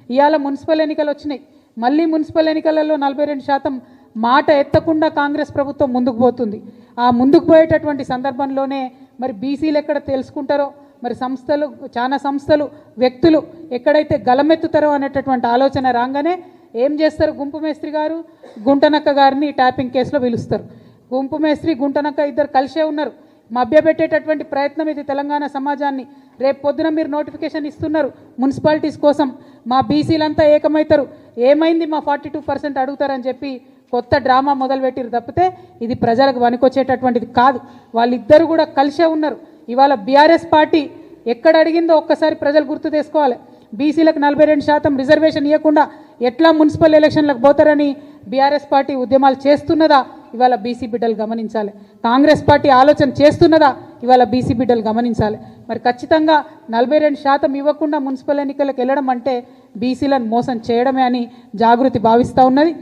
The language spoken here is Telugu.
ఇవాళ మున్సిపల్ ఎన్నికలు వచ్చినాయి. మళ్ళీ మున్సిపల్ ఎన్నికలలో 42% మాట ఎత్తకుండా కాంగ్రెస్ ప్రభుత్వం ముందుకు పోతుంది. ఆ ముందుకు పోయేటటువంటి సందర్భంలోనే మరి బీసీలు ఎక్కడ తెలుసుకుంటారో, మరి సంస్థలు, చాలా సంస్థలు, వ్యక్తులు ఎక్కడైతే గలమెత్తుతారో అనేటటువంటి ఆలోచన రాగానే ఏం చేస్తారు, గుంపు మేస్త్రి గారు గుంటనక్క గారిని ట్యాపింగ్ కేసులో పిలుస్తారు. గుంపు మేస్త్రి గుంటనక్క ఇద్దరు కలిసే ఉన్నారు. మభ్యపెట్టేటటువంటి ప్రయత్నం ఇది తెలంగాణ సమాజాన్ని. రేపు పొద్దున మీరు నోటిఫికేషన్ ఇస్తున్నారు మున్సిపాలిటీస్ కోసం, మా బీసీలంతా ఏకమవుతారు, ఏమైంది మా 42% అడుగుతారని చెప్పి కొత్త డ్రామా మొదలుపెట్టిరు తప్పితే ఇది ప్రజలకు వనికొచ్చేటటువంటిది కాదు. వాళ్ళిద్దరు కూడా కలిసే ఉన్నారు. ఇవాళ బీఆర్ఎస్ పార్టీ ఎక్కడ అడిగిందో ఒక్కసారి ప్రజలు గుర్తు చేసుకోవాలి. బీసీలకు 42% రిజర్వేషన్ ఇవ్వకుండా ఎట్లా మున్సిపల్ ఎలక్షన్లకు పోతారని బీఆర్ఎస్ పార్టీ ఉద్యమాలు చేస్తున్నదా ఇవాళ బీసీ బిడ్డలు గమనించాలి. కాంగ్రెస్ పార్టీ ఆలోచన చేస్తున్నదా ఇవాళ బీసీ బిడ్డలు గమనించాలి. మరి ఖచ్చితంగా 42% ఇవ్వకుండా మున్సిపల్ ఎన్నికలకు వెళ్ళడం అంటే బీసీలను మోసం చేయడమే అని జాగృతి భావిస్తూ ఉన్నది.